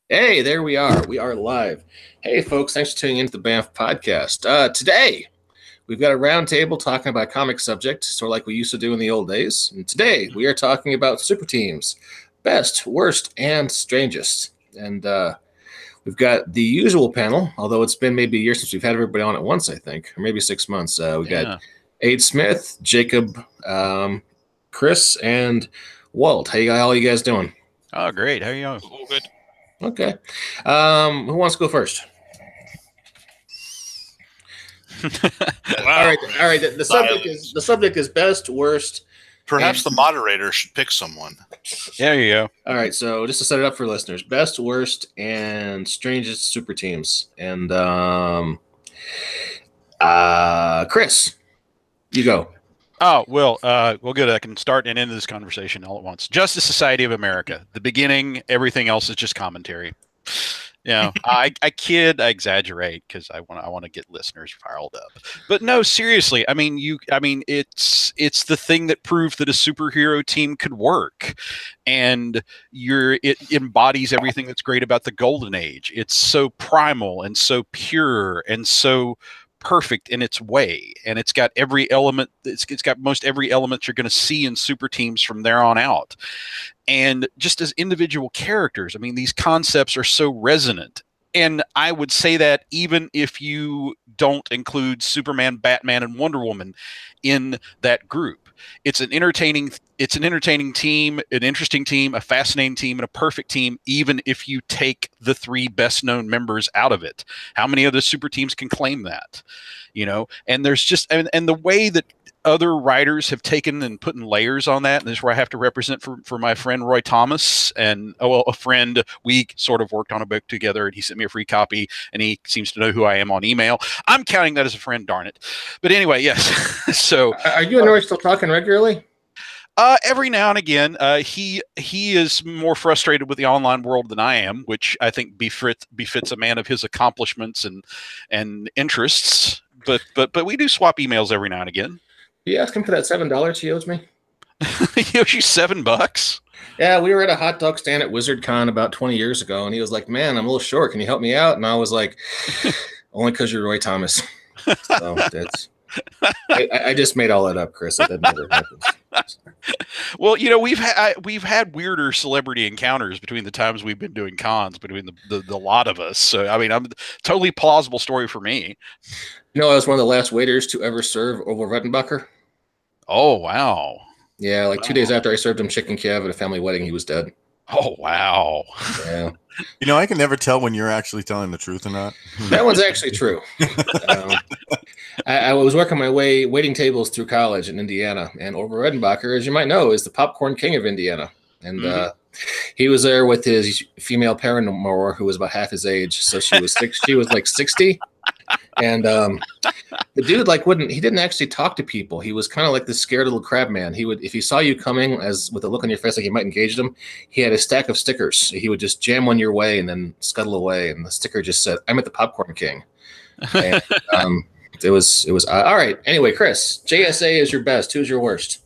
Hey, there we are. We are live. Hey, folks, thanks for tuning into the BAMF podcast. Today, we've got a roundtable talking about a comic subject, sort of like we used to do in the old days. And today, we are talking about super teams, best, worst, and strangest. And we've got the usual panel, although it's been maybe a year since we've had everybody on at once, I think, or maybe 6 months. We got Aid Smith, Jacob, Chris, and Walt. How you guys doing? Oh, great. How are you? All good. Okay. Who wants to go first? Wow. All right. The subject is best, worst. Perhaps the moderator should pick someone. There you go. All right. So just to set it up for listeners, best, worst, and strangest super teams. And Chris, you go. Oh, well, good. I can start and end this conversation all at once. Justice Society of America. The beginning, everything else is just commentary. You know, I kid, I exaggerate because I want to get listeners riled up. But no, seriously, it's the thing that proved that a superhero team could work, and it embodies everything that's great about the Golden Age. It's so primal and so pure and so perfect in its way, and it's got every element. It's got most every element you're going to see in super teams from there on out. And just as individual characters, I mean, these concepts are so resonant. And I would say that even if you don't include Superman, Batman, and Wonder Woman in that group, it's an entertaining team, an interesting team, a fascinating team, and a perfect team, even if you take the three best known members out of it. How many other super teams can claim that? You know, and there's just and the way that other writers have taken and put in layers on that. And this is where I have to represent for my friend Roy Thomas, and a friend. We sort of worked on a book together, and he sent me a free copy, and he seems to know who I am on email. I'm counting that as a friend, darn it. But anyway, yes. So are you and Roy still talking regularly? Every now and again, he is more frustrated with the online world than I am, which I think befits a man of his accomplishments and interests. But we do swap emails every now and again. You ask him for that $7 he owes me? He owes you $7? Yeah, we were at a hot dog stand at WizardCon about 20 years ago, and he was like, "Man, I'm a little short. Can you help me out?" And I was like, "Only because you're Roy Thomas." So that's. I just made all that up, Chris. That never happens. Well, you know, we've had weirder celebrity encounters between the times we've been doing cons, between the lot of us. So I mean, I'm totally plausible story for me. You know, I was one of the last waiters to ever serve Orville Redenbacher. Oh wow! Yeah, like 2 days after I served him chicken Kiev at a family wedding, he was dead. Oh wow! Yeah. You know, I can never tell when you're actually telling the truth or not. That one's actually true. I was working my way waiting tables through college in Indiana, and Orville Redenbacher, as you might know, is the popcorn king of Indiana. And he was there with his female paramour, who was about half his age. So she was she was like 60. And the dude he didn't actually talk to people. He was kind of like the scared little crab man. He would, if he saw you coming as with a look on your face like you might engage them, he had a stack of stickers. He would just jam one your way and then scuttle away. And the sticker just said, "I'm at the popcorn king." And, it was all right. Anyway, Chris, JSA is your best. Who's your worst?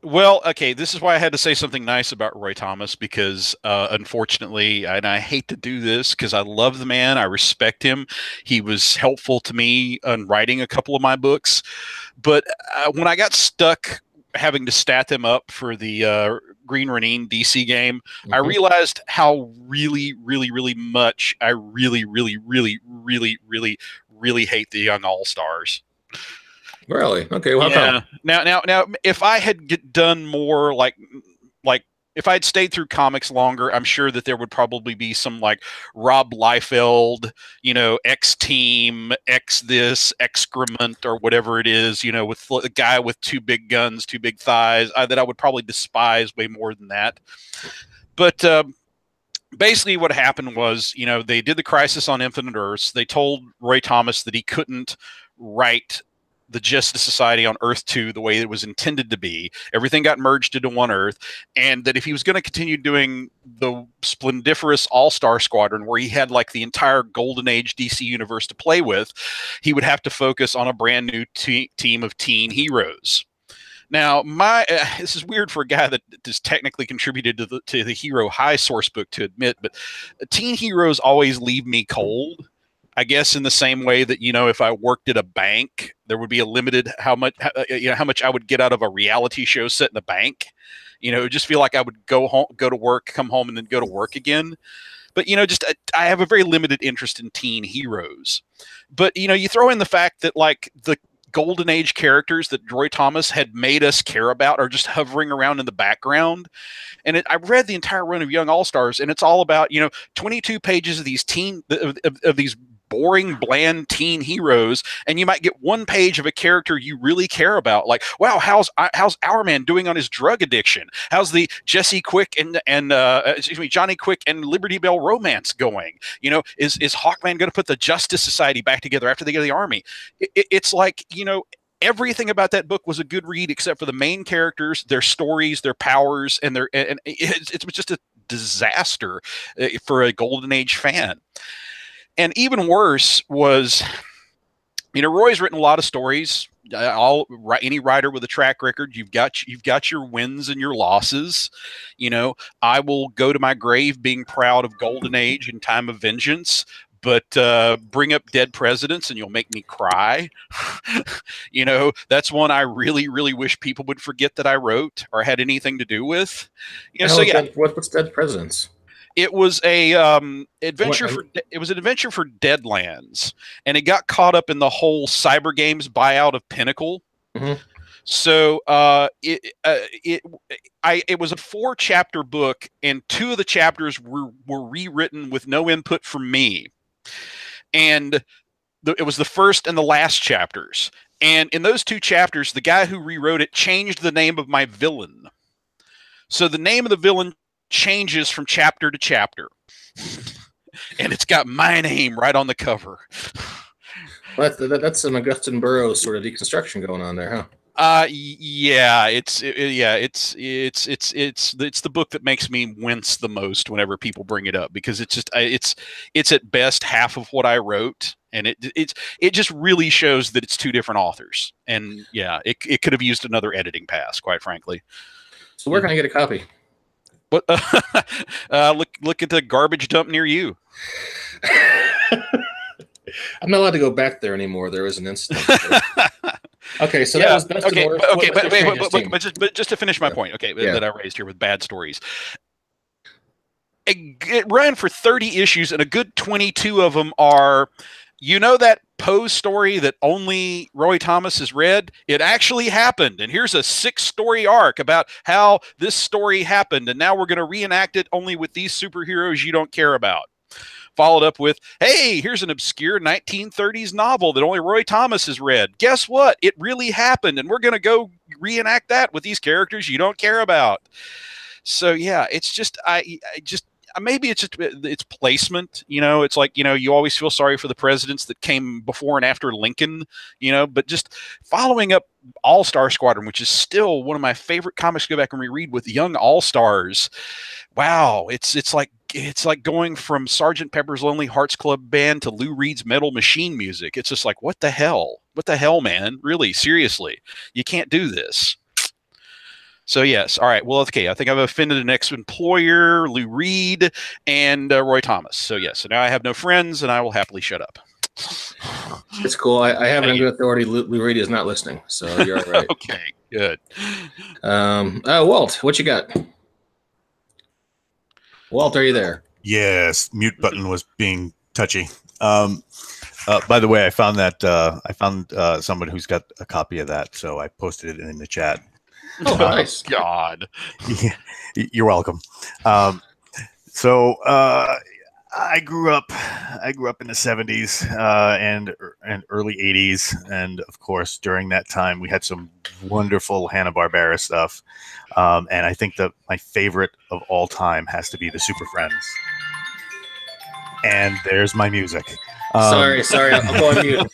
Well, okay, this is why I had to say something nice about Roy Thomas, because unfortunately, and I hate to do this because I love the man, I respect him. He was helpful to me in writing a couple of my books. But when I got stuck having to stat them up for the Green Ronin DC game, I realized how really, really, really much I really, really, really, really, really, really hate the Young All-Stars. Really? Okay. Well, yeah. Now, if I had done more like if I'd stayed through comics longer, I'm sure that there would probably be some like Rob Liefeld, you know, X Team, X this, excrement, or whatever it is, you know, with a guy with two big guns, two big thighs, that I would probably despise way more than that. But basically what happened was, you know, they did the Crisis on Infinite Earths. They told Roy Thomas that he couldn't write the Justice Society on Earth 2 the way it was intended to be. Everything got merged into one Earth, and that if he was going to continue doing the splendiferous All-Star Squadron, where he had like the entire Golden Age DC universe to play with, he would have to focus on a brand new team of teen heroes. Now, my this is weird for a guy that has technically contributed to the Hero High source book to admit, but teen heroes always leave me cold. I guess in the same way that, if I worked at a bank, there would be a limited how much I would get out of a reality show set in a bank. It would just feel like I would go home, go to work, come home, and then go to work again. But I have a very limited interest in teen heroes. But you throw in the fact that like the Golden Age characters that Roy Thomas had made us care about are just hovering around in the background. And I read the entire run of Young All-Stars, and it's all about 22 pages of these of these boring, bland teen heroes, and you might get one page of a character you really care about, like, wow, how's Hourman doing on his drug addiction? How's the Jesse Quick and Johnny Quick and Liberty Bell romance going? Is Hawkman going to put the Justice Society back together after they get to the army? It's like, everything about that book was a good read except for the main characters, their stories, their powers, and it was just a disaster for a Golden Age fan. And even worse was, Roy's written a lot of stories. Any writer with a track record, you've got your wins and your losses. I will go to my grave being proud of Golden Age and Time of Vengeance, but bring up Dead Presidents and you'll make me cry. That's one I really, really wish people would forget that I wrote or had anything to do with. What's Dead Presidents? It was a adventure for Deadlands, and it got caught up in the whole Cyber Games buyout of Pinnacle. Mm-hmm. So it was a 4-chapter book, and 2 of the chapters were rewritten with no input from me, and it was the first and the last chapters. And in those 2 chapters, the guy who rewrote it changed the name of my villain. So the name of the villain changes from chapter to chapter, and it's got my name right on the cover. That's some Augustin Burroughs sort of deconstruction going on there, huh? Yeah, it's the book that makes me wince the most whenever people bring it up, because it's at best half of what I wrote, and it just really shows that it's 2 different authors, and yeah, it could have used another editing pass, quite frankly. So where can I get a copy? What? Look at the garbage dump near you. I'm not allowed to go back there anymore. There was an incident. Okay, so that was best okay, of worst. But just to finish my point, that I raised here with bad stories. It ran for 30 issues, and a good 22 of them are, that Poe story that only Roy Thomas has read? It actually happened, and here's a 6-story arc about how this story happened, and now we're going to reenact it only with these superheroes you don't care about. Followed up with, hey, here's an obscure 1930s novel that only Roy Thomas has read. Guess what? It really happened, and we're going to go reenact that with these characters you don't care about. So yeah, it's just maybe it's just its placement. It's like, you always feel sorry for the presidents that came before and after Lincoln, but just following up All-Star Squadron, which is still one of my favorite comics to go back and reread, with Young All-Stars. Wow, it's like going from Sgt. Pepper's Lonely Hearts Club Band to Lou Reed's Metal Machine music. It's just like, what the hell, man? Really, seriously, you can't do this. So yes, all right. Well, okay. I think I've offended an ex-employer, Lou Reed, and Roy Thomas. So yes. So now I have no friends, and I will happily shut up. It's cool. I have an good authority. Lou Reed is not listening, so you're all right. Okay, good. Walt, what you got? Walt, are you there? Yes, mute button was being touchy. By the way, I found someone who's got a copy of that, so I posted it in the chat. Oh, nice. God. Yeah, you're welcome. I grew up in the 70s and early 80s, and of course during that time we had some wonderful Hanna-Barbera stuff. And I think that my favorite of all time has to be the Super Friends. And there's my music. Sorry, I'll go on mute.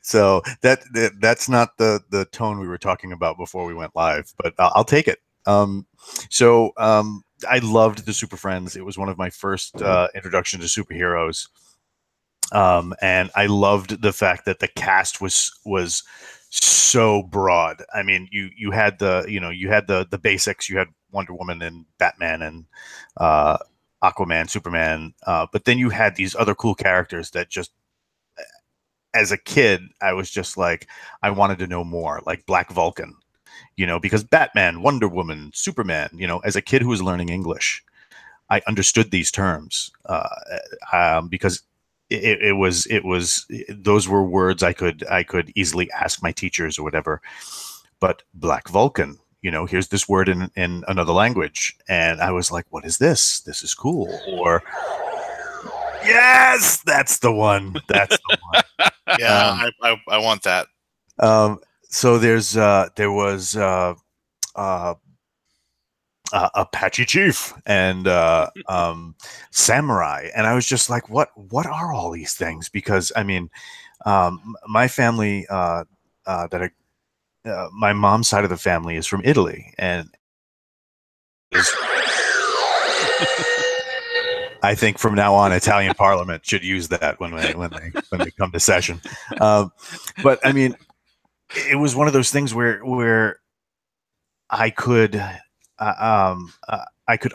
So that's not the tone we were talking about before we went live, but I'll take it. I loved the Super Friends. It was one of my first introduction to superheroes, and I loved the fact that the cast was so broad. I mean, you had the basics. You had Wonder Woman and Batman and Aquaman, Superman, but then you had these other cool characters that just, as a kid, I was just like, I wanted to know more, like Black Vulcan, because Batman, Wonder Woman, Superman, as a kid who was learning English, I understood these terms because it was those were words I could easily ask my teachers or whatever. But Black Vulcan, here's this word in another language, and I was like, what is this? This is cool. Or yes, that's the one. That's the one. Yeah, I want that. So there was Apache Chief and Samurai, and I was just like, what are all these things? Because I mean, my family my mom's side of the family is from Italy, and I think from now on, Italian Parliament should use that when they come to session. But I mean, it was one of those things where I could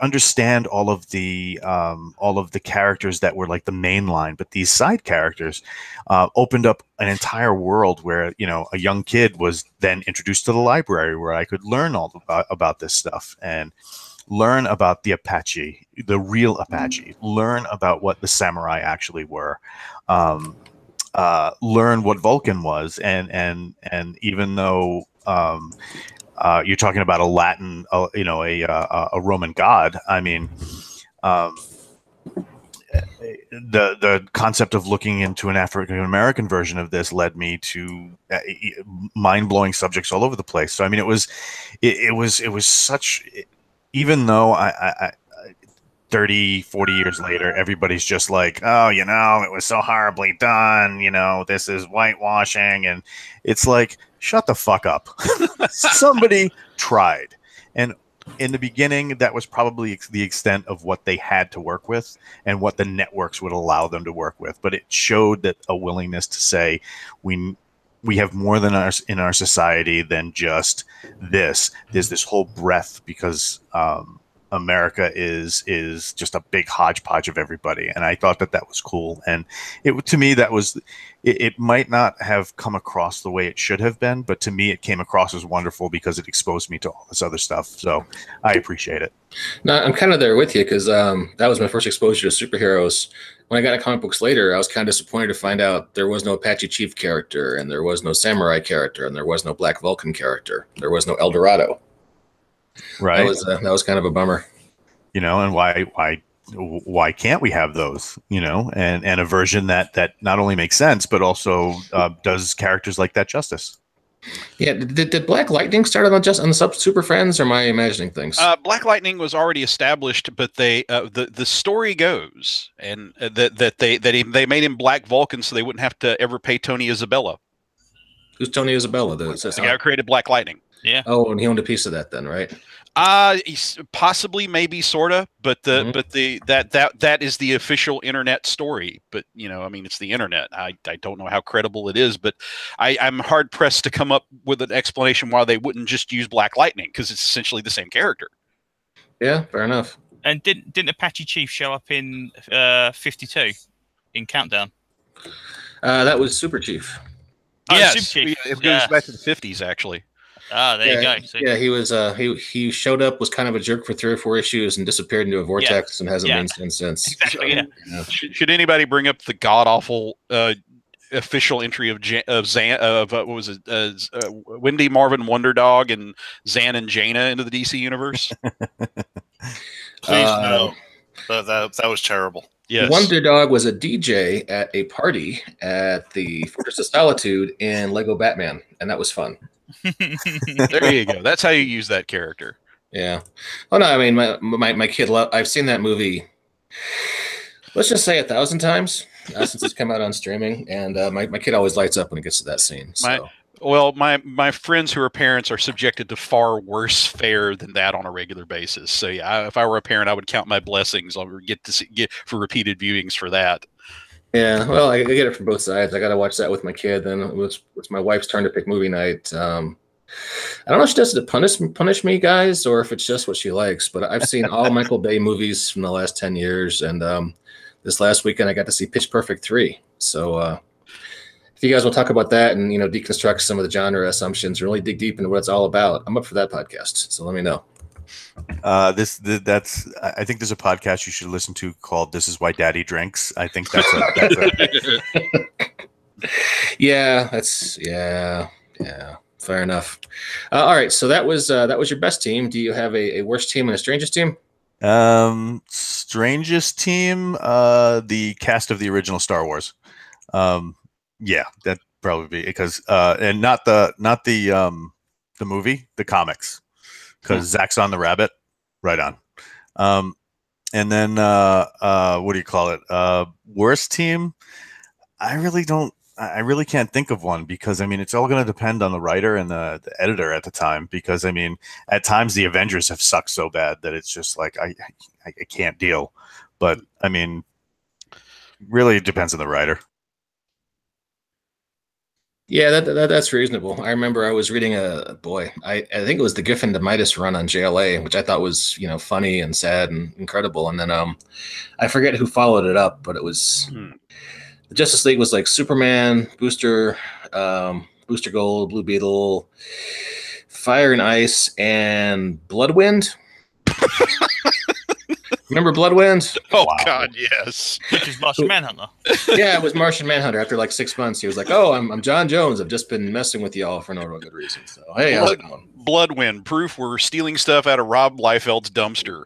understand all of the characters that were like the main line, but these side characters opened up an entire world where a young kid was then introduced to the library where I could learn all about this stuff and learn about the Apache, the real Apache, learn about what the samurai actually were, learn what Vulcan was, and even though you're talking about a Latin, a Roman god, I mean, the concept of looking into an African American version of this led me to mind-blowing subjects all over the place. So I mean, it was such. Even though I 30, 40 years later, everybody's just like, oh, it was so horribly done. This is whitewashing. And it's like, shut the fuck up. Somebody tried. And in the beginning, that was probably the extent of what they had to work with and what the networks would allow them to work with. But it showed that a willingness to say, we have more than in our society than just this. There's this whole breadth because America is just a big hodgepodge of everybody, and I thought that was cool. And to me, it might not have come across the way it should have been, but to me, it came across as wonderful because it exposed me to all this other stuff. So I appreciate it. No, I'm kind of there with you because that was my first exposure to superheroes. When I got into comic books later, I was kind of disappointed to find out there was no Apache Chief character, and there was no Samurai character, and there was no Black Vulcan character. There was no El Dorado. Right. That was kind of a bummer. And why can't we have those? And a version that not only makes sense but also does characters like that justice. Yeah, did Black Lightning start on the Super Friends, or am I imagining things? Black Lightning was already established, but they the story goes and that they made him Black Vulcan so they wouldn't have to ever pay Tony Isabella. Who's Tony Isabella? The guy who created Black Lightning. Yeah. Oh, and he owned a piece of that then, right? Possibly, maybe, sorta, but that is the official internet story. But I mean, it's the internet. I don't know how credible it is, but I'm hard pressed to come up with an explanation why they wouldn't just use Black Lightning, because it's essentially the same character. Yeah, fair enough. And didn't Apache Chief show up in 52 in Countdown? That was Super Chief. Yes, Super Chief. It goes back to the 50s, actually. Ah, there you go. So, yeah, he was. He showed up, was kind of a jerk for 3 or 4 issues, and disappeared into a vortex, and hasn't been seen since. Exactly. Yeah. Should anybody bring up the god awful official entry of what was it? Wendy Marvin Wonder Dog and Zan and Jaina into the DC universe? Please no. That was terrible. Yes. Wonder Dog was a DJ at a party at the Fortress of Solitude in Lego Batman, and that was fun. There you go. That's how you use that character. Yeah. Oh no, I mean my kid. I've seen that movie. Let's just say 1,000 times since it's come out on streaming, and my kid always lights up when it gets to that scene. So. My friends who are parents are subjected to far worse fare than that on a regular basis. So yeah, if I were a parent, I would count my blessings. I would get for repeated viewings for that. Yeah, well, I get it from both sides. I got to watch that with my kid. Then it's my wife's turn to pick movie night. I don't know if she does it to punish me, guys, or if it's just what she likes. But I've seen all Michael Bay movies from the last 10 years, and this last weekend I got to see Pitch Perfect 3. So if you guys want to talk about that and deconstruct some of the genre assumptions, really dig deep into what it's all about, I'm up for that podcast. So let me know. I think there's a podcast you should listen to called "This Is Why Daddy Drinks." I think that's yeah. Fair enough. All right, so that was your best team. Do you have a worst team and a strangest team? Strangest team, the cast of the original Star Wars. Yeah, that'd probably be because and not the movie, the comics, because Zaxxon the Rabbit, right on. And then what do you call it? Worst team. I really can't think of one because it's all going to depend on the writer and the editor at the time. Because at times the Avengers have sucked so bad that it's just like I can't deal. But really it depends on the writer. Yeah, that's reasonable. I remember I was reading I think it was the Giffen to Midas run on JLA, which I thought was funny and sad and incredible. And then I forget who followed it up, but it was the Justice League was like Superman, Booster Gold, Blue Beetle, Fire and Ice, and Bloodwind. Remember Bloodwind? Oh, wow. God, yes. Which is Martian Manhunter. Yeah, it was Martian Manhunter. After like 6 months, he was like, "Oh, I'm John Jones. I've just been messing with y'all for no real good reason." So, hey, how's it going? Bloodwind, proof we're stealing stuff out of Rob Liefeld's dumpster.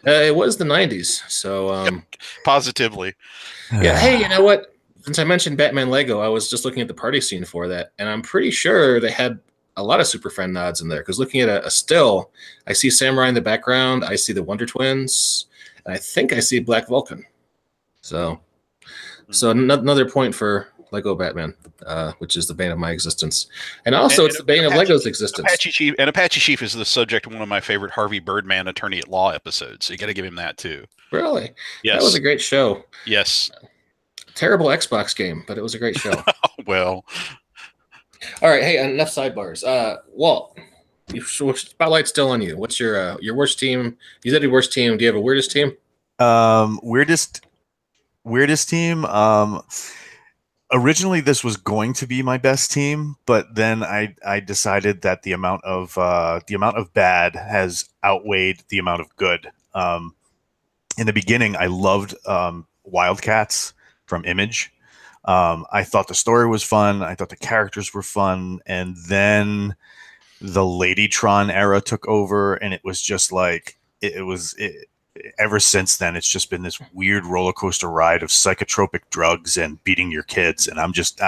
It was the 90s, so positively. Yeah. Hey, you know what? Since I mentioned Batman Lego, I was just looking at the party scene for that, and I'm pretty sure they had a lot of Super Friend nods in there, because looking at a still, I see Samurai in the background, I see the Wonder Twins, and I think I see Black Vulcan. So another point for Lego Batman, which is the bane of my existence, and also it's the bane of Lego's existence. Apache Chief is the subject of one of my favorite Harvey Birdman Attorney at Law episodes. So you got to give him that too. Really? Yes. That was a great show. Yes. Terrible Xbox game, but it was a great show. Well. All right, hey, enough sidebars. Walt, spotlight's still on you. What's your worst team? You said your worst team. Do you have a weirdest team? Weirdest team. Originally, this was going to be my best team, but then I decided that the amount of bad has outweighed the amount of good. In the beginning, I loved Wildcats from Image. I thought the story was fun. I thought the characters were fun. And then the Ladytron era took over, and it was just like, ever since then, it's just been this weird roller coaster ride of psychotropic drugs and beating your kids. And I'm just,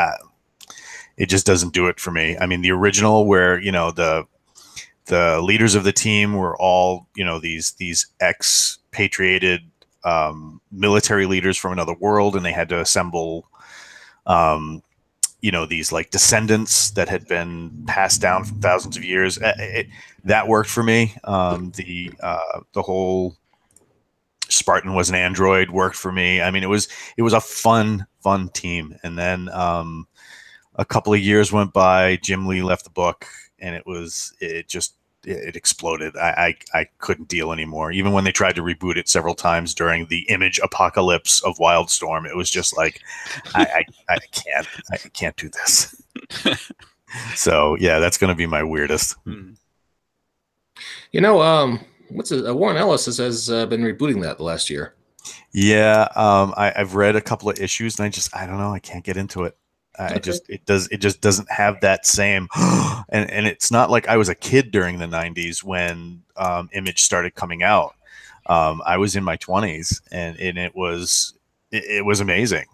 it just doesn't do it for me. I mean, the original where, the leaders of the team were all, these expatriated military leaders from another world, and they had to assemble these like descendants that had been passed down from thousands of years. That worked for me. The whole Spartan was an android worked for me. I mean, it was a fun team. And then a couple of years went by. Jim Lee left the book, and it exploded. I couldn't deal anymore. Even when they tried to reboot it several times during the Image apocalypse of Wildstorm, it was just like, I can't do this. So yeah, that's going to be my weirdest. Warren Ellis has been rebooting that the last year. Yeah, I've read a couple of issues, and I don't know, I can't get into it. It just doesn't have that same, and it's not like I was a kid during the 90s when Image started coming out. I was in my 20s, and it was amazing,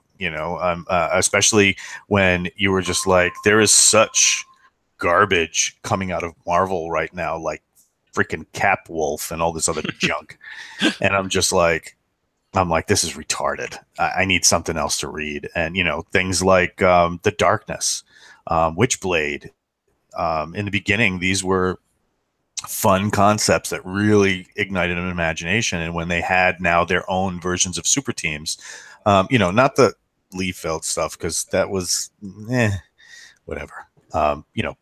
especially when you were just like, there is such garbage coming out of Marvel right now, like freaking Cap Wolf and all this other junk, and I'm like, this is retarded. I need something else to read. And, things like The Darkness, Witchblade. In the beginning, these were fun concepts that really ignited an imagination. And when they had now their own versions of super teams, not the Liefeld stuff because that was whatever.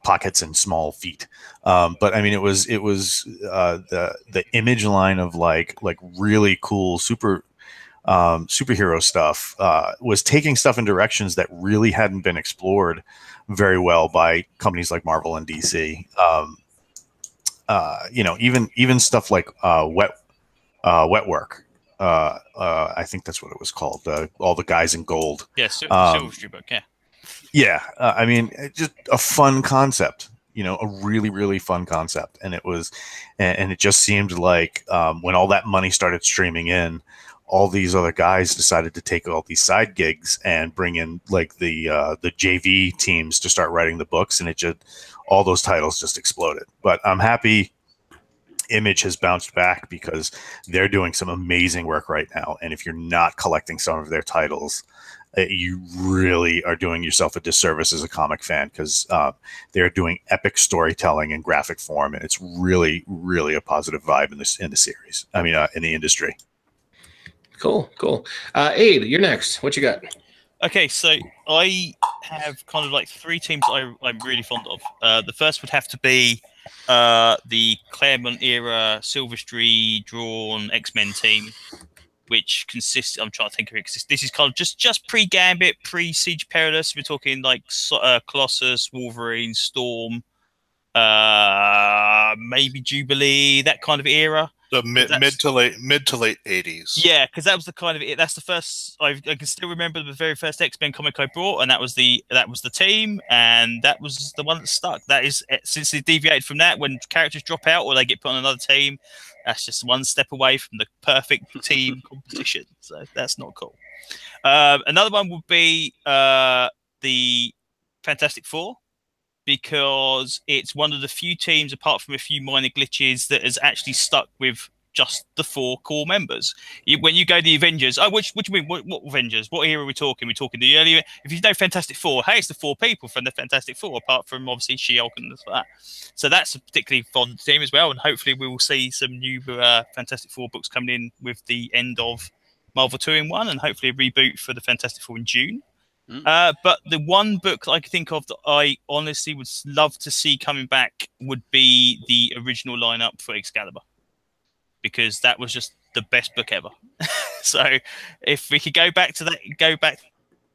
Pockets and small feet. But I mean, it was the Image line of like really cool superhero stuff was taking stuff in directions that really hadn't been explored very well by companies like Marvel and DC. Even stuff like Wetwork. I think that's what it was called. All the Guys in Gold. Yeah, Silverstreet book. Yeah. Yeah, I mean, just a fun concept. A really, really fun concept, and it was, and it just seemed like when all that money started streaming in, all these other guys decided to take all these side gigs and bring in like the JV teams to start writing the books, and all those titles just exploded. But I'm happy Image has bounced back because they're doing some amazing work right now, and if you're not collecting some of their titles, you really are doing yourself a disservice as a comic fan because they're doing epic storytelling in graphic form, and it's really, really a positive vibe in the series. I mean, in the industry. Cool. Aid, you're next. What you got? Okay, so I have kind of like 3 teams I'm really fond of. The first would have to be the Claremont era Silverstreet drawn X-Men team, which consists. I'm trying to think of it. This is kind of just pre-Gambit, pre-Siege Perilous. We're talking like Colossus, Wolverine, Storm, maybe Jubilee, that kind of era. The mid to late 80s. Yeah, because that was the kind of it. That's the first. I can still remember the very first X-Men comic I bought, and that was the team, and that was the one that stuck. That is, since they deviated from that, when characters drop out or they get put on another team, that's just one step away from the perfect team composition. So that's not cool. Another one would be the Fantastic Four, because it's one of the few teams, apart from a few minor glitches, that has actually stuck with just the 4 core members. When you go to the Avengers, what do you mean? What Avengers? What era are we talking? We're talking the earlier. If you know Fantastic Four, hey, it's the 4 people from the Fantastic Four, apart from obviously She-Hulk and stuff like that. So that's a particularly fun team as well, and hopefully we will see some new Fantastic Four books coming in with the end of Marvel 2-in-1, and hopefully a reboot for the Fantastic Four in June. But the one book I can think of that I honestly would love to see coming back would be the original lineup for Excalibur, because that was just the best book ever. So if we could go back to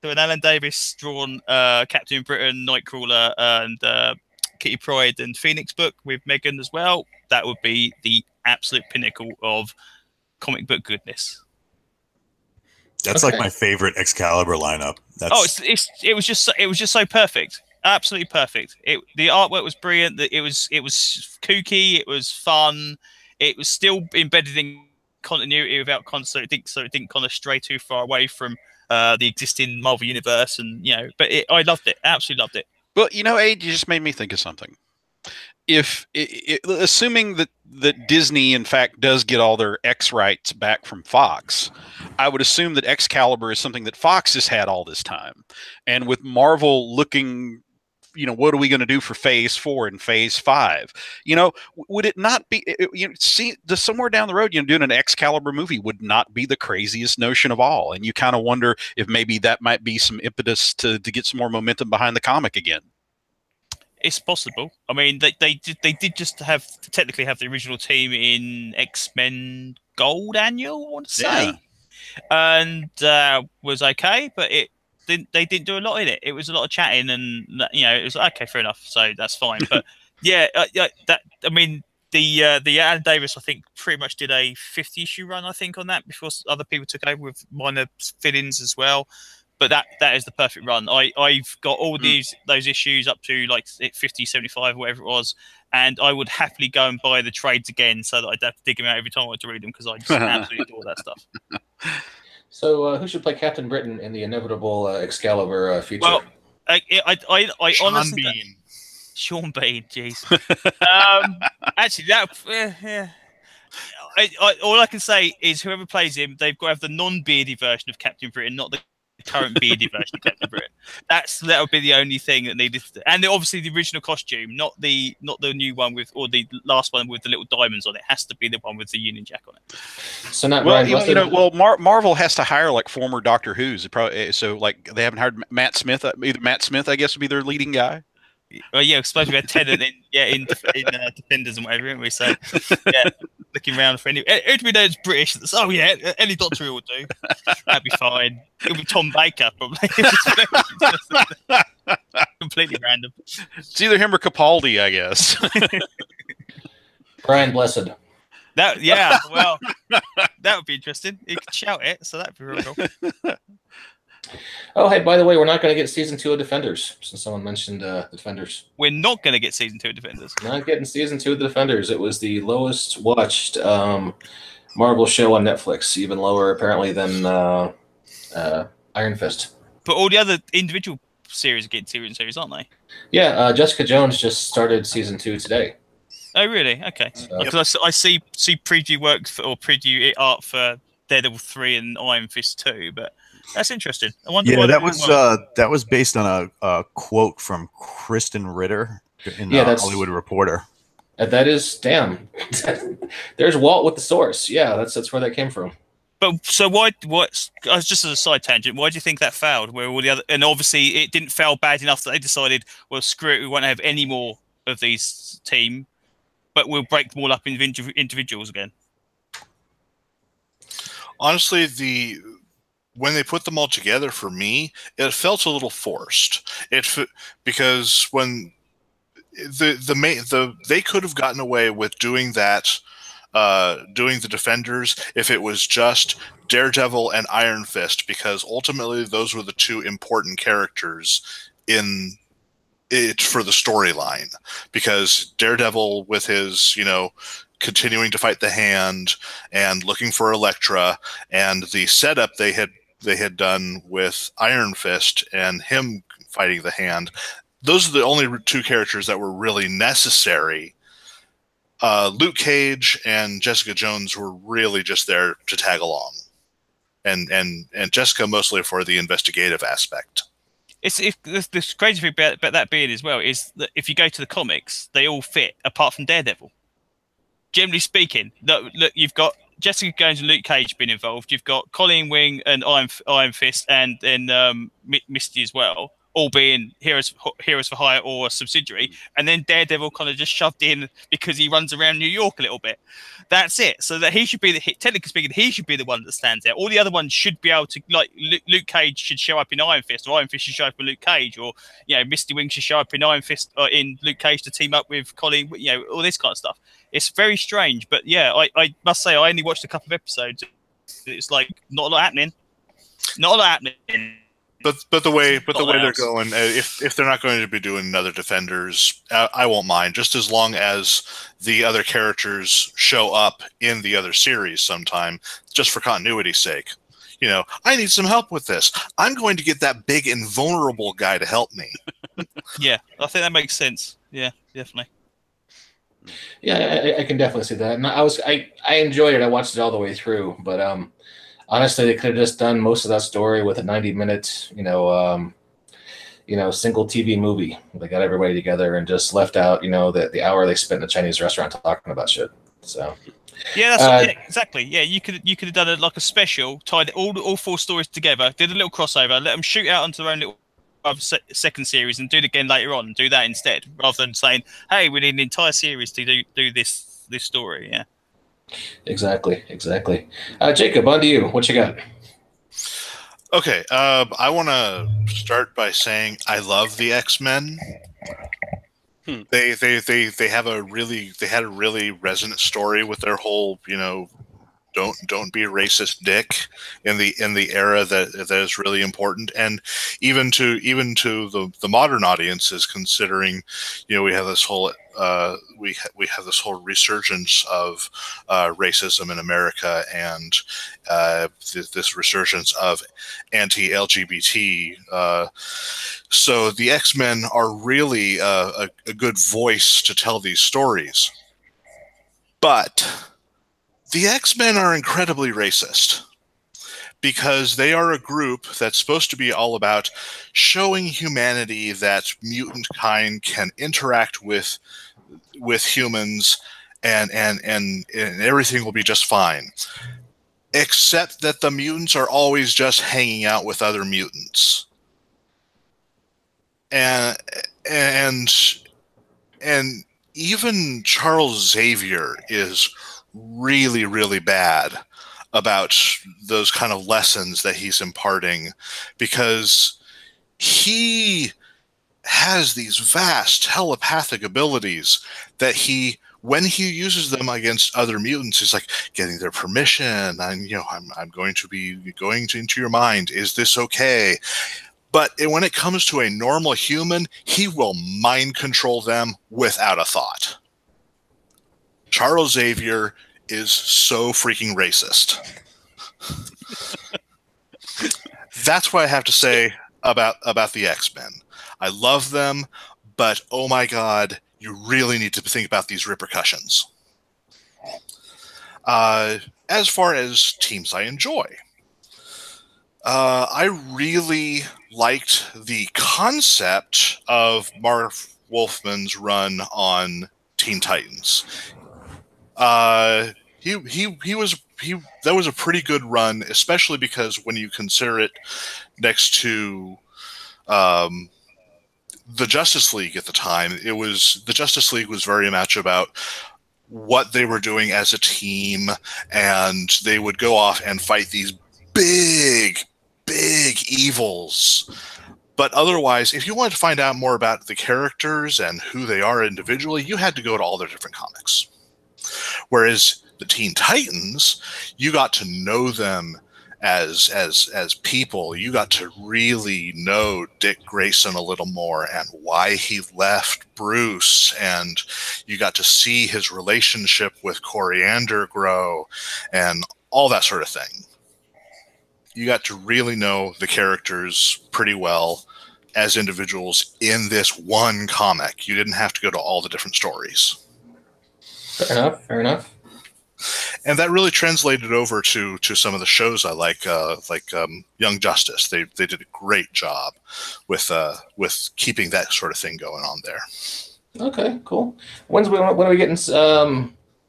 an Alan Davis drawn Captain Britain, Nightcrawler, and Kitty Pryde and Phoenix book with Megan as well, that would be the absolute pinnacle of comic book goodness. That's like my favorite Excalibur lineup. It was just so perfect, absolutely perfect. The artwork was brilliant. It was kooky. It was fun. It was still embedded in continuity without so it didn't kind of stray too far away from the existing Marvel universe. And but I loved it. Absolutely loved it. Well, Aid, you just made me think of something. Assuming that Disney in fact does get all their X rights back from Fox, I would assume that Excalibur is something that Fox has had all this time, and with Marvel looking, what are we going to do for Phase 4 and Phase 5? Would it not be? Somewhere down the road, doing an Excalibur movie would not be the craziest notion of all, and you kind of wonder if maybe that might be some impetus to get some more momentum behind the comic again. It's possible. I mean, they did just technically have the original team in X-Men Gold Annual, I want to say, and was okay, but they didn't do a lot in it. It was a lot of chatting, and it was okay, fair enough. So that's fine. But the Alan Davis, I think, pretty much did a 50-issue run, I think, on that before other people took over with minor fill-ins as well. But that is the perfect run. I've got all those issues up to like 50, 75, whatever it was, and I would happily go and buy the trades again so that I'd have to dig them out every time I wanted to read them, because I just absolutely adore that stuff. So who should play Captain Britain in the inevitable Excalibur future? Well, I honestly... Sean Bean, jeez. Actually, all I can say is whoever plays him, they've got to have the non-beardy version of Captain Britain, not the the current bearded version of Captain Britain. That would be the only thing that needed, and obviously the original costume, not the new one with, or the last one with the little diamonds on it. Has to be the one with the Union Jack on it. So not Well, Ryan, Marvel has to hire like former Doctor Who's. So like they haven't hired Matt Smith. Either Matt Smith, I guess, would be their leading guy. Well, yeah, suppose we had Tennant in Defenders and whatever, didn't we? So, yeah, looking around for who do we know is British? Oh, yeah, any Doctor Who will do. That'd be fine. It'll be Tom Baker, probably. Completely random. It's either him or Capaldi, I guess. Brian Blessed. Well, that would be interesting. You could shout it, so that'd be real cool. Oh, hey, by the way, we're not going to get season 2 of Defenders, since someone mentioned Defenders. We're not going to get season 2 of Defenders. Not getting season 2 of the Defenders. It was the lowest watched Marvel show on Netflix, even lower apparently than Iron Fist. But all the other individual series are getting series, aren't they? Yeah, Jessica Jones just started season 2 today. Oh, really? Okay. Because I see preview work or preview art for Daredevil 3 and Iron Fist 2, but that's interesting. I wonder. Yeah, that was based on a quote from Kristen Ritter in the Hollywood Reporter. That is, damn. There's Walt with the source. Yeah, that's where that came from. But so why? Just as a side tangent, why do you think that failed? Where all the other, and obviously it didn't fail bad enough that they decided, well, screw it, we won't have any more of these team, but we'll break them all up in individuals again. Honestly, when they put them all together, for me, it felt a little forced. Because when they could have gotten away with doing that, doing the Defenders, if it was just Daredevil and Iron Fist, because ultimately those were the two important characters in it for the storyline. Because Daredevil, with his, continuing to fight the Hand and looking for Elektra, and the setup they had done with Iron Fist and him fighting the Hand, those are the only two characters that were really necessary. Luke Cage and Jessica Jones were really just there to tag along, and Jessica mostly for the investigative aspect. The crazy thing about that being as well is that if you go to the comics, they all fit apart from Daredevil. Generally speaking, look, you've got Jessica Jones and Luke Cage being involved. You've got Colleen Wing and Iron Fist, and then Misty as well, all being heroes for hire or a subsidiary. And then Daredevil kind of just shoved in because he runs around New York a little bit. That's it. So that he should be technically speaking, he should be the one that stands out. All the other ones should be able to, like Luke Cage should show up in Iron Fist, or Iron Fist should show up in Luke Cage, or Misty Wing should show up in Iron Fist in Luke Cage to team up with Colleen. All this kind of stuff. It's very strange, but yeah, I must say I only watched a couple of episodes. It's like not a lot happening. But the way they're going, if they're not going to be doing another Defenders, I won't mind, just as long as the other characters show up in the other series sometime, just for continuity's sake. I need some help with this. I'm going to get that big invulnerable guy to help me. Yeah, I think that makes sense. Yeah, definitely. Yeah, I can definitely see that. And I enjoyed it. I watched it all the way through, but honestly, they could have just done most of that story with a 90-minute, single TV movie. They got everybody together and just left out, the hour they spent in a Chinese restaurant talking about shit. So. Yeah, that's exactly. Yeah, you could have done a special, tied all four stories together, did a little crossover, let them shoot out onto their own little second series, and do it again later on. And do that instead, rather than saying, "Hey, we need an entire series to do this story." Yeah. Exactly. Jacob, on to you. What you got? Okay, I want to start by saying I love the X-Men. They had a really resonant story with their whole, don't be racist, Dick, in the era that is really important, and even to the modern audiences, considering we have this whole we have this whole resurgence of racism in America, and this resurgence of anti-LGBT. So the X-Men are really a good voice to tell these stories, but the X-Men are incredibly racist, because they are a group that's supposed to be all about showing humanity that mutant kind can interact with humans, and everything will be just fine. Except that the mutants are always just hanging out with other mutants. And even Charles Xavier is really, really bad about those kind of lessons that he's imparting, because he has these vast telepathic abilities that when he uses them against other mutants, he's like getting their permission. I'm going to be going into your mind. Is this okay? But when it comes to a normal human, he will mind control them without a thought. Charles Xavier is so freaking racist. That's what I have to say about the X-Men. I love them, but oh my God, you really need to think about these repercussions. As far as teams I enjoy, I really liked the concept of Marv Wolfman's run on Teen Titans. That was a pretty good run, especially because when you consider it next to the Justice League at the time, the Justice League was very much about what they were doing as a team, and they would go off and fight these big evils. But otherwise, if you wanted to find out more about the characters and who they are individually, you had to go to all their different comics. Whereas the Teen Titans, you got to know them as people. You got to really know Dick Grayson a little more and why he left Bruce, and you got to see his relationship with Coriander grow and all that sort of thing. You got to really know the characters pretty well as individuals in this one comic. You didn't have to go to all the different stories. Fair enough. And that really translated over to some of the shows I like Young Justice. They did a great job with keeping that sort of thing going on there. Okay, cool. When are we getting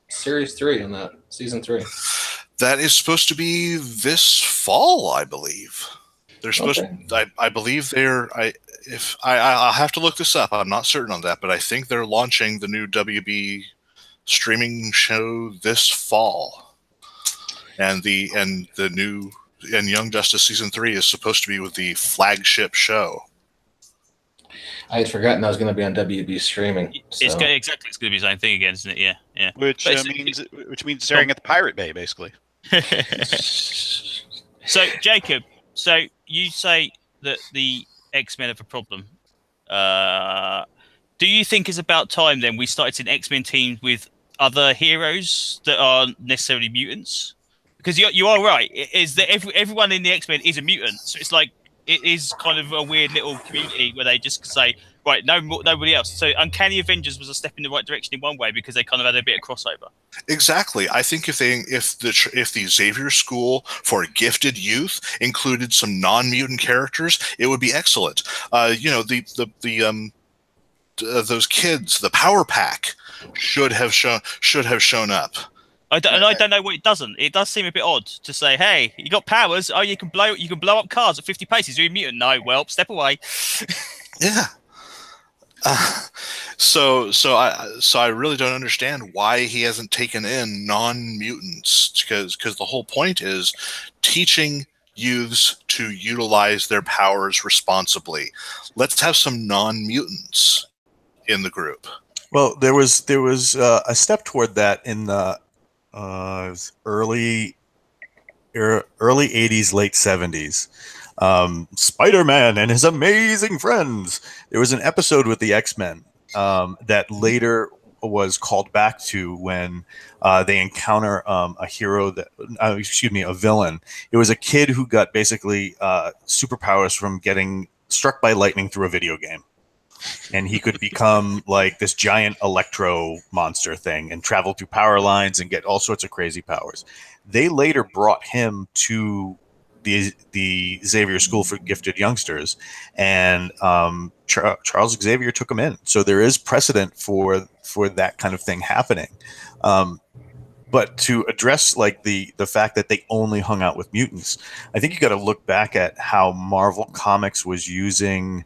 series 3 on that, season 3? That is supposed to be this fall, I believe. They're supposed to, I believe I'll have to look this up. I'm not certain on that, but I think they're launching the new WB streaming show this fall. And the new Young Justice season 3 is supposed to be with the flagship show. I had forgotten that was going to be on WB streaming. So. It's going to be the same thing again, isn't it? Yeah. Which means staring at the Pirate Bay, basically. So, Jacob, you say that the X-Men have a problem. Do you think it's about time then we started seeing X-Men teams with other heroes that aren't necessarily mutants? Because you are right, is that everyone in the X-Men is a mutant. So it's like, it is kind of a weird little community where they just say, right, nobody else. So Uncanny Avengers was a step in the right direction in one way because they kind of had a bit of crossover. Exactly. I think if the Xavier School for Gifted Youth included some non-mutant characters, it would be excellent. Those kids, the Power Pack, should have shown up. I don't know what it doesn't. It does seem a bit odd to say, "Hey, you got powers. Oh, you can blow up cars at 50 paces. You're a mutant." No, well, step away. Yeah. So I really don't understand why he hasn't taken in non-mutants, because the whole point is teaching youths to utilize their powers responsibly. Let's have some non-mutants in the group. Well, there was a step toward that in the early 80s, late 70s. Spider-Man and his amazing friends. There was an episode with the X-Men that later was called back to when they encounter a villain. It was a kid who got basically superpowers from getting struck by lightning through a video game. And he could become like this giant electro monster thing and travel through power lines and get all sorts of crazy powers. They later brought him to the Xavier School for Gifted Youngsters, and Charles Xavier took him in. So there is precedent for that kind of thing happening. But to address like the fact that they only hung out with mutants, I think you got to look back at how Marvel Comics was using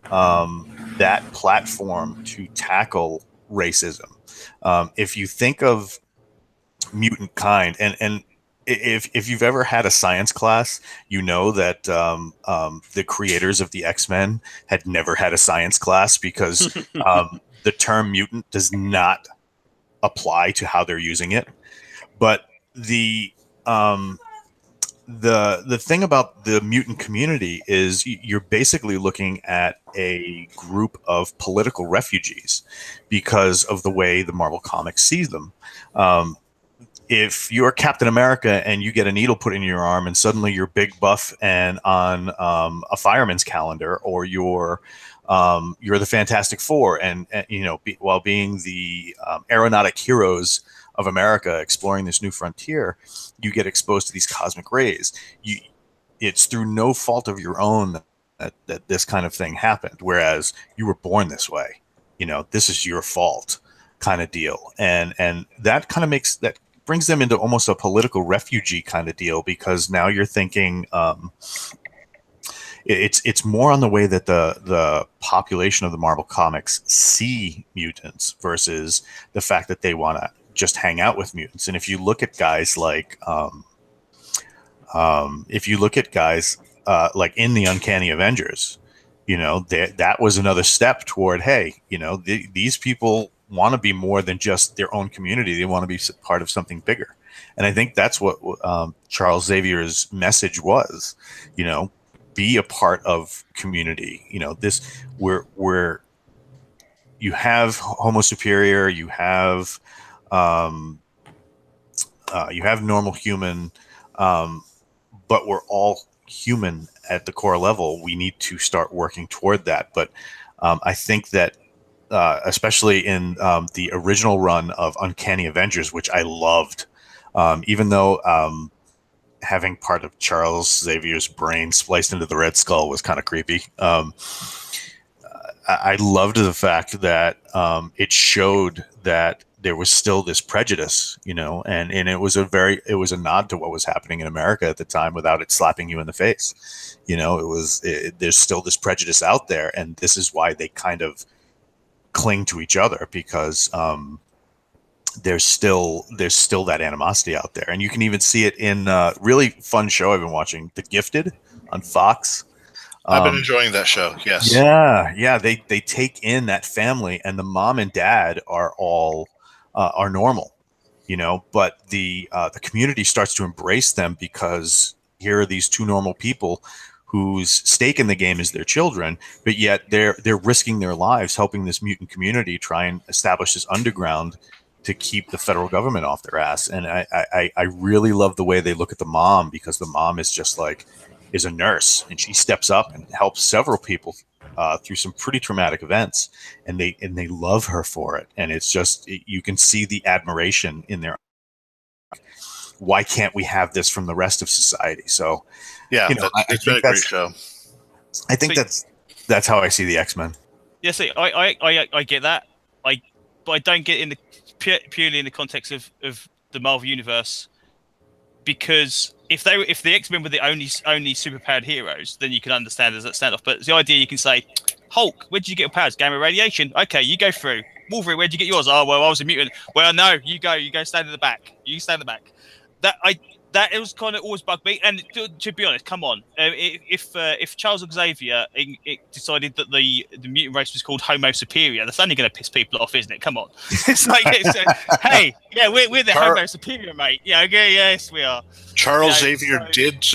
that platform to tackle racism. If you think of mutant kind, and if you've ever had a science class, you know that the creators of the X-Men had never had a science class because the term mutant does not apply to how they're using it. But the thing about the mutant community is you're basically looking at a group of political refugees because of the way the Marvel Comics sees them. If you're Captain America and you get a needle put in your arm and suddenly you're big, buff, and on a fireman's calendar, or you're the Fantastic Four, and you know, while being the aeronautic heroes of America exploring this new frontier, you get exposed to these cosmic rays. It's through no fault of your own that this kind of thing happened. Whereas you were born this way, you know, this is your fault kind of deal. And that kind of brings them into almost a political refugee kind of deal, because now you're thinking it's more on the way that the population of the Marvel Comics see mutants versus the fact that they want to just hang out with mutants. And if you look at guys like like in the Uncanny Avengers, you know, that was another step toward, hey, you know, these people want to be more than just their own community. They want to be part of something bigger. And I think that's what Charles Xavier's message was, you know, be a part of community. You know, this where you have Homo Superior, you have normal human, but we're all human at the core level. We need to start working toward that. But I think that especially in the original run of Uncanny Avengers, which I loved, even though having part of Charles Xavier's brain spliced into the Red Skull was kind of creepy. I loved the fact that it showed that there was still this prejudice, you know, and it was a nod to what was happening in America at the time without it slapping you in the face. You know, there's still this prejudice out there, and this is why they kind of cling to each other, because there's still that animosity out there. And you can even see it in a really fun show I've been watching, The Gifted on Fox. I've been enjoying that show. Yes. Yeah. They take in that family, and the mom and dad are all are normal, you know, but the community starts to embrace them, because here are these two normal people whose stake in the game is their children, but yet they're risking their lives helping this mutant community try and establish this underground to keep the federal government off their ass. And I really love the way they look at the mom, because the mom is just like, is a nurse, and she steps up and helps several people through some pretty traumatic events, and they love her for it. And it's just, you can see the admiration in their, why can't we have this from the rest of society? So yeah, you know, it's been a great show. I think that's how I see the X-Men. Yeah, see, I get that. But I don't get in the purely in the context of the Marvel universe, because if the X-Men were the only superpowered heroes, then you can understand as that standoff. But the idea, you can say, Hulk, where did you get your powers? Gamma radiation. Okay, you go through. Wolverine, where did you get yours? Oh, well, I was a mutant. Well, no, you go stand in the back. You stand in the back. That it was kind of always bugged me. And to be honest, come on, if Charles Xavier decided that the mutant race was called Homo Superior, that's only going to piss people off, isn't it? Come on, it's like, hey, yeah, we're the Homo Superior, mate. Yeah, okay, yes, we are. Charles Xavier did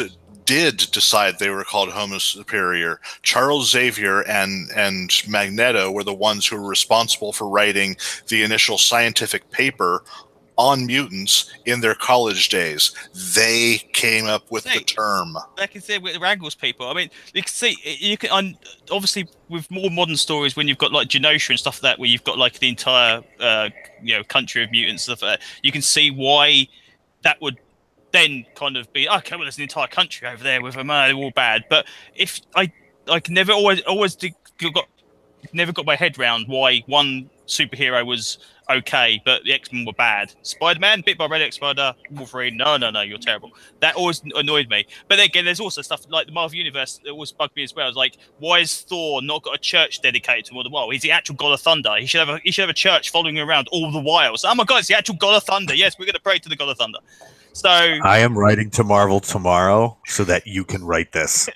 decide they were called Homo Superior. Charles Xavier and Magneto were the ones who were responsible for writing the initial scientific paper on mutants in their college days. They came up with the term. Like I said, with the Wrangles people, I mean, you can see, obviously with more modern stories, when you've got like Genosha and stuff like that, where you've got like the entire country of mutants and stuff like that, you can see why that would then kind of be okay. Well, there's an entire country over there with them. They're all bad. But if I never never got my head round why one superhero was okay, but the X-Men were bad. Spider-Man, bit by Red Spider, Wolverine, no, you're terrible. That always annoyed me. But then again, there's also stuff like the Marvel Universe that always bugged me as well. It's like, why has Thor not got a church dedicated to him all the while? He's the actual God of Thunder. He should have a church following him around all the while. So, oh my God, it's the actual God of Thunder. Yes, we're going to pray to the God of Thunder. So I am writing to Marvel tomorrow so that you can write this.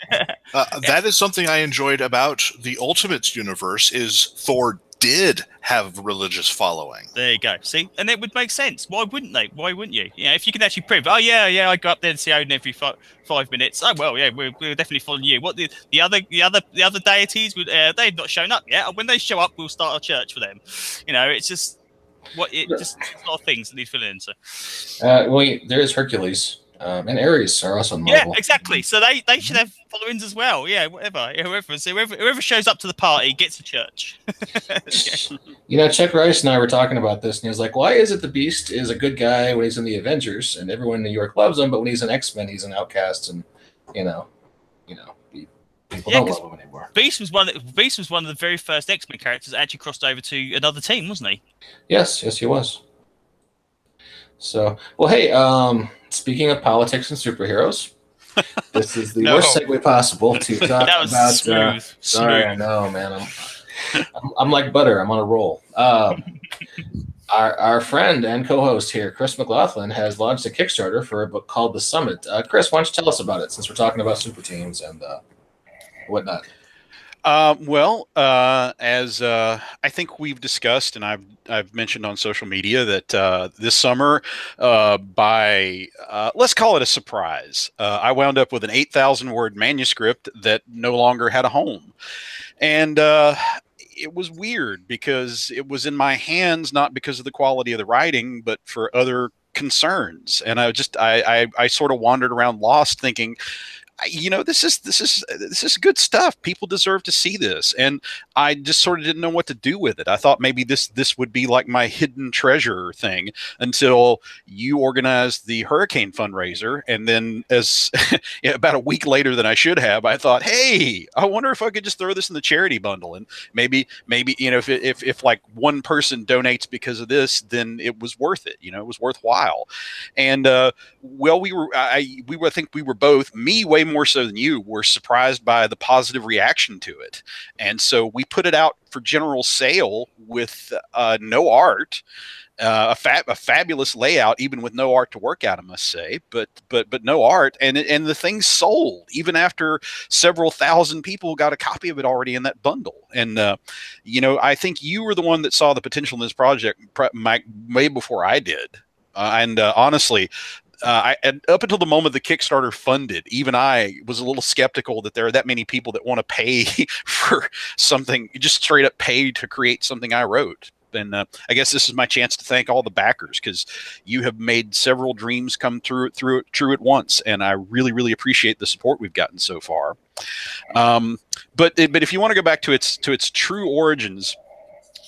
That is something I enjoyed about the Ultimates universe is Thor did have a religious following. There you go. See, and it would make sense. Why wouldn't they? Why wouldn't you? Yeah, if you can actually prove, oh yeah, I go up there and see Odin every 5 minutes. Oh well, yeah, we're definitely following you. What the other deities would they've not shown up yet. When they show up, we'll start a church for them. It's just just a lot of things that need filling in. So, there is Hercules. And Ares are also in Marvel. Yeah, exactly. So they should have followings as well. Yeah, whatever. Yeah, whoever. So whoever shows up to the party gets a church. Yeah. Chuck Rice and I were talking about this, and he was like, "Why is it the Beast is a good guy when he's in the Avengers, and everyone in New York loves him, but when he's in X-Men, he's an outcast, and people don't love him anymore." Beast was one of the very first X-Men characters that actually crossed over to another team, wasn't he? Yes, he was. So, well, hey, speaking of politics and superheroes, this is the worst segue possible to talk about. Smooth. Sorry, I know, man. I'm like butter. I'm on a roll. Our friend and co-host here, Chris McLaughlin, has launched a Kickstarter for a book called The Summit. Chris, why don't you tell us about it, since we're talking about super teams and whatnot? As I think we've discussed, and I've mentioned on social media that this summer, let's call it a surprise, I wound up with an 8,000-word manuscript that no longer had a home, and it was weird because it was in my hands not because of the quality of the writing, but for other concerns, and I sort of wandered around lost, thinking, this is good stuff. People deserve to see this. And I just sort of didn't know what to do with it. I thought maybe this would be like my hidden treasure thing until you organized the hurricane fundraiser. And then about a week later than I should have, I thought, hey, I wonder if I could just throw this in the charity bundle. And maybe, if like one person donates because of this, then it was worth it. It was worthwhile. And, I think we were both, me way more so than you, were surprised by the positive reaction to it. And so we put it out for general sale with no art, a fabulous layout, even with no art to work out, I must say, but no art. And the thing sold even after several thousand people got a copy of it already in that bundle. And, I think you were the one that saw the potential in this project, Mike, way before I did. Honestly, and up until the moment the Kickstarter funded, even I was a little skeptical that there are that many people that want to pay for something, just straight up pay to create something I wrote. And I guess this is my chance to thank all the backers, because you have made several dreams come true at once, and I really, really appreciate the support we've gotten so far. But if you want to go back to its true origins,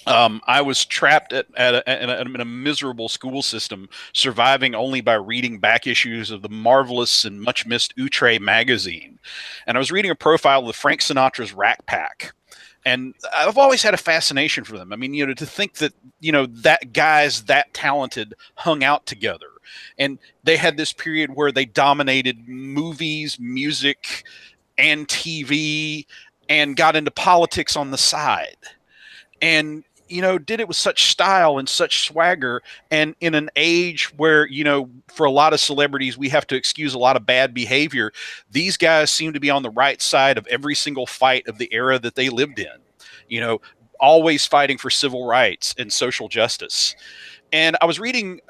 I was trapped in a miserable school system, surviving only by reading back issues of the marvelous and much missed Outre magazine. And I was reading a profile of Frank Sinatra's Rat Pack. And I've always had a fascination for them. I mean, to think that, that guys that talented hung out together. And they had this period where they dominated movies, music, and TV, and got into politics on the side. And did it with such style and such swagger, and in an age where, for a lot of celebrities, we have to excuse a lot of bad behavior. These guys seem to be on the right side of every single fight of the era that they lived in, always fighting for civil rights and social justice. And I was reading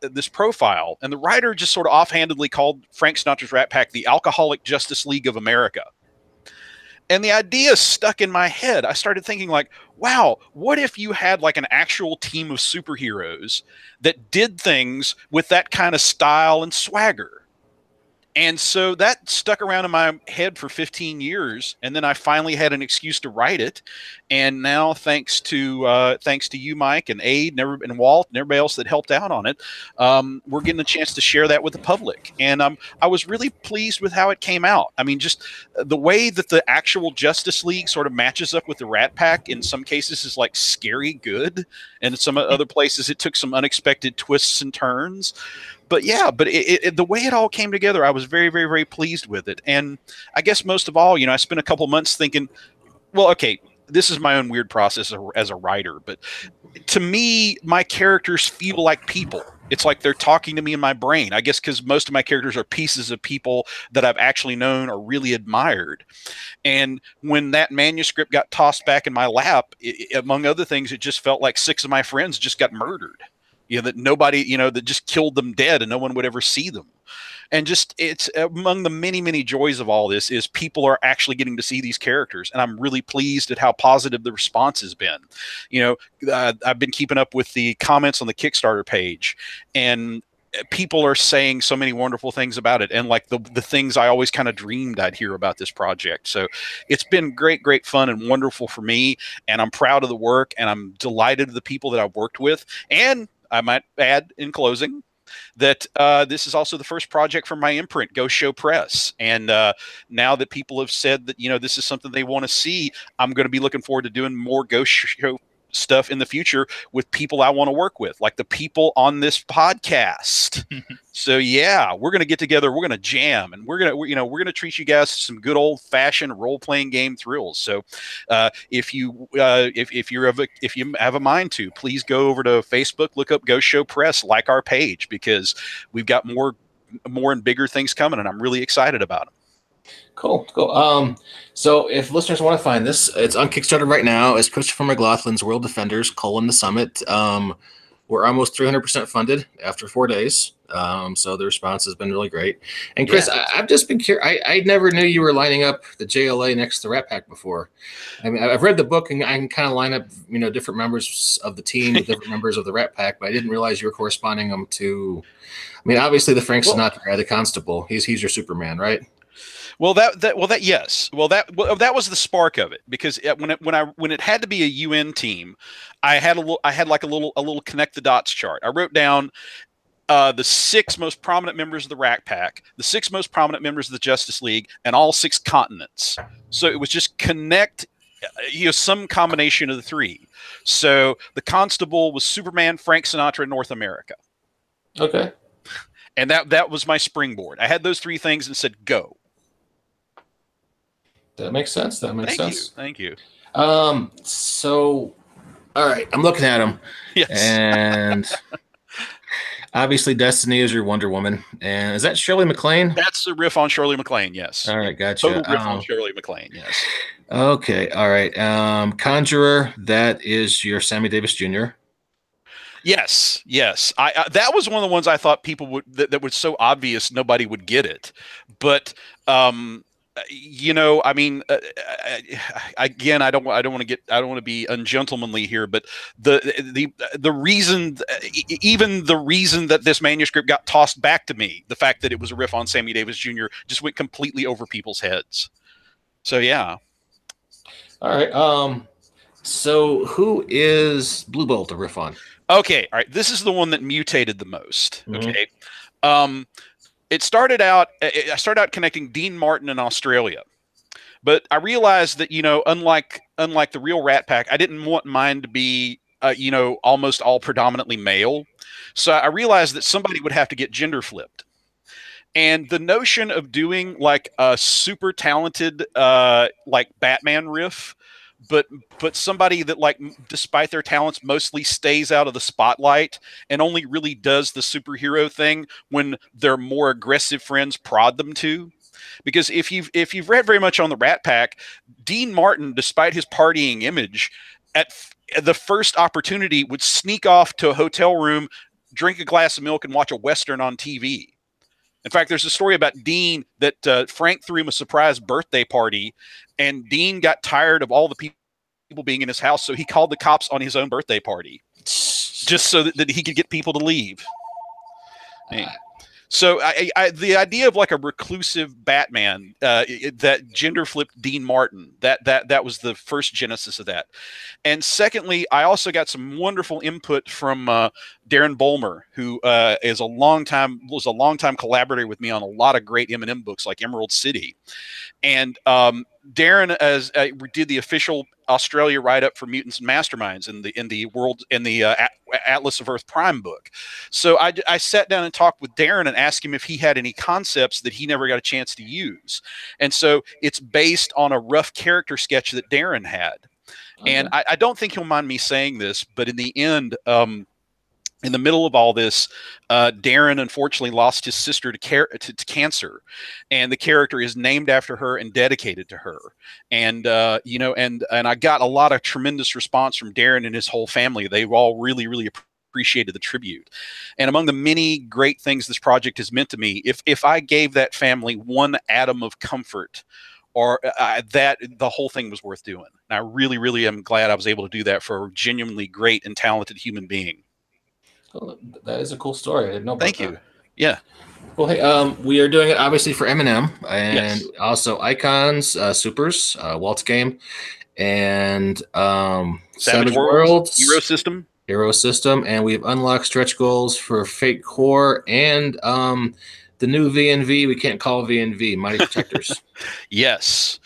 this profile, and the writer just sort of offhandedly called Frank Sinatra's Rat Pack the Alcoholic Justice League of America. And the idea stuck in my head. I started thinking, like, wow, what if you had like an actual team of superheroes that did things with that kind of style and swagger? And so that stuck around in my head for 15 years, and then I finally had an excuse to write it. And now, thanks to you, Mike, and Aid, and Walt, and everybody else that helped out on it, we're getting a chance to share that with the public. And I was really pleased with how it came out. I mean, just the way that the actual Justice League sort of matches up with the Rat Pack in some cases is like scary good, and in some other places it took some unexpected twists and turns. But yeah, but the way it all came together, I was very, very, very pleased with it. And I guess most of all, I spent a couple months thinking, well, okay, this is my own weird process as a writer, but to me, my characters feel like people. It's like they're talking to me in my brain, I guess, because most of my characters are pieces of people that I've actually known or really admired. And when that manuscript got tossed back in my lap, among other things, it just felt like 6 of my friends just got murdered. That nobody, that just killed them dead and no one would ever see them. And just, it's among the many, many joys of all this is people are actually getting to see these characters. And I'm really pleased at how positive the response has been. I've been keeping up with the comments on the Kickstarter page, and people are saying so many wonderful things about it, and like the things I always kind of dreamed I'd hear about this project. So it's been great, great fun and wonderful for me. And I'm proud of the work, and I'm delighted to the people that I've worked with. And I might add in closing that this is also the first project from my imprint, Ghost Show Press. And now that people have said that, this is something they want to see, I'm going to be looking forward to doing more Ghost Show stuff in the future with people I want to work with, like the people on this podcast. So yeah, we're going to get together, we're going to jam, and we're going to treat you guys to some good old fashioned role playing game thrills. So if you have a mind to, please go over to Facebook, look up Ghost Show Press, like our page, because we've got more and bigger things coming, and I'm really excited about them. Cool. So if listeners want to find this, it's on Kickstarter right now. It's Christopher McLaughlin's World Defenders: The Summit. We're almost 300% funded after 4 days. So the response has been really great. And Chris, yeah. I've just been curious. I never knew you were lining up the JLA next to Rat Pack before. I mean, I've read the book, and I can kind of line up, different members of the team with different members of the Rat Pack, but I didn't realize you were corresponding them to. I mean, obviously the Frank Sinatra guy, the Constable. He's your Superman, right? Well, that was the spark of it, because when it had to be a UN team, I had like a little connect the dots chart. I wrote down the 6 most prominent members of the Rat Pack, the 6 most prominent members of the Justice League, and all 6 continents. So it was just connect, some combination of the 3. So the Constable was Superman, Frank Sinatra, North America. Okay. And that was my springboard. I had those 3 things and said, go. That makes sense. Thank you. So, all right, I'm looking at them. Yes. And obviously Destiny is your Wonder Woman. And is that Shirley MacLaine? That's a riff on Shirley MacLaine, yes. All right, gotcha. Total riff on Shirley MacLaine, yes. Okay, all right. Conjurer, that is your Sammy Davis Jr. Yes. I that was one of the ones I thought people would that was so obvious nobody would get it. But I mean, again, I don't want to be ungentlemanly here, but the reason, even the reason that this manuscript got tossed back to me, the fact that it was a riff on Sammy Davis Jr., just went completely over people's heads. So yeah. All right. So who is Blue Bolt a riff on? Okay. All right. This is the one that mutated the most. Okay. It started out. I started out connecting Dean Martin in Australia, but I realized that unlike the real Rat Pack, I didn't want mine to be almost all predominantly male. So I realized that somebody would have to get gender flipped, and the notion of doing like a super talented like Batman riff, but somebody that, like, despite their talents, mostly stays out of the spotlight and only really does the superhero thing when their more aggressive friends prod them to. Because if you've read very much on the Rat Pack, Dean Martin, despite his partying image, at the first opportunity would sneak off to a hotel room, drink a glass of milk, and watch a Western on TV. In fact, there's a story about Dean that Frank threw him a surprise birthday party, and Dean got tired of all the people being in his house, so he called the cops on his own birthday party just so that he could get people to leave. So the idea of like a reclusive Batman that gender flipped Dean Martin, that was the first genesis of that. And secondly, I also got some wonderful input from Darren Bolmer, who was a longtime collaborator with me on a lot of great M&M books like Emerald City. And Darren did the official Australia write-up for Mutants and Masterminds in the Atlas of Earth Prime book. So I sat down and talked with Darren and asked him if he had any concepts that he never got a chance to use. And so it's based on a rough character sketch that Darren had. Okay. And I don't think he'll mind me saying this, but in the end, in the middle of all this, Darren unfortunately lost his sister to cancer, and the character is named after her and dedicated to her. And and I got a lot of tremendous response from Darren and his whole family. They all really, really appreciated the tribute. And among the many great things this project has meant to me, if I gave that family one atom of comfort, or that the whole thing was worth doing. And I really, really am glad I was able to do that for a genuinely great and talented human being. Well, that is a cool story. I didn't know about Thank you. that. Yeah. Well, hey, we are doing it obviously for M&M and Yes. also Icons, Supers, Walt's Game, and Savage Worlds, Hero System. and we've unlocked stretch goals for Fate Core and the new VNV. We can't call VNV Mighty Protectors. Yes,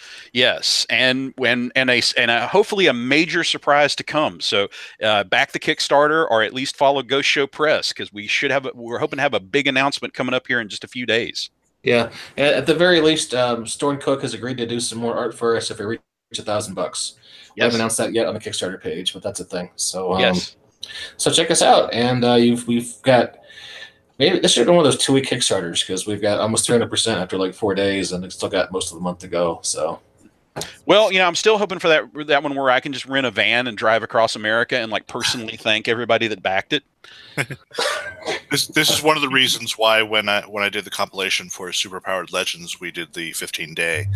and hopefully a major surprise to come. So back the Kickstarter, or at least follow Ghost Show Press, because we're hoping to have a big announcement coming up here in just a few days. Yeah, at the very least, Storm Cook has agreed to do some more art for us if we reach $1,000. We haven't announced that yet on the Kickstarter page, but that's a thing. So yes, so check us out, and we've got. Maybe this should have been one of those 2-week Kickstarters, because we've got almost 300% after like 4 days, and it's still got most of the month to go. So, well, I'm still hoping for that one where I can just rent a van and drive across America and like personally thank everybody that backed it. This is one of the reasons why when I did the compilation for Superpowered Legends, we did the 15-day.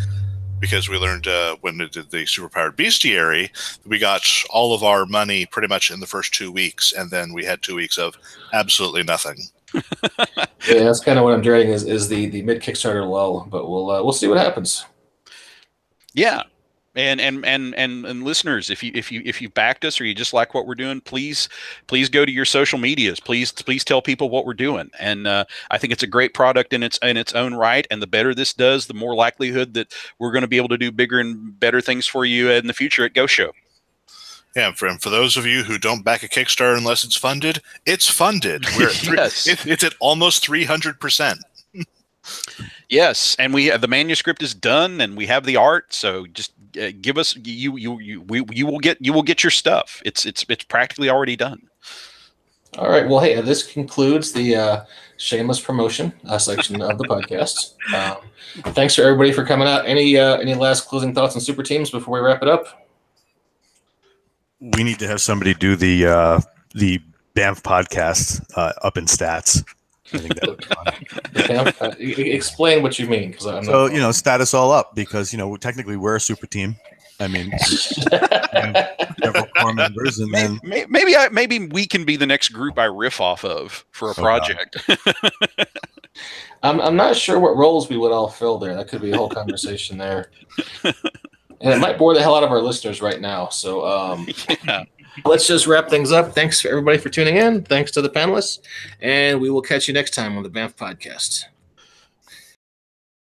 Because we learned when we did the Superpowered Bestiary, we got all of our money pretty much in the first 2 weeks, and then we had 2 weeks of absolutely nothing. Yeah, that's kind of what I'm dreading is the mid Kickstarter lull, but we'll see what happens. Yeah, and listeners, if you backed us or you just like what we're doing, please go to your social medias. Please tell people what we're doing. And I think it's a great product in its own right. And the better this does, the more likelihood that we're going to be able to do bigger and better things for you in the future at Ghost Show. Yeah, for those of you who don't back a Kickstarter unless it's funded, it's funded. Yes. It's at almost 300%. Yes, and the manuscript is done, and we have the art. So just give us you will get your stuff. It's practically already done. All right. Well, hey, this concludes the shameless promotion section of the podcast. Thanks for everybody for coming out. Any last closing thoughts on Super Teams before we wrap it up? We need to have somebody do the BAMF podcast up in stats. I think that would be fun. Explain what you mean, because I'm so not... status all up, because technically we're a super team. I mean, several core members, and then maybe we can be the next group I riff off of for a project. I'm not sure what roles we would all fill there. That could be a whole conversation there. And it might bore the hell out of our listeners right now. So yeah. Let's just wrap things up. Thanks for everybody for tuning in. Thanks to the panelists. And we will catch you next time on the BAMF podcast.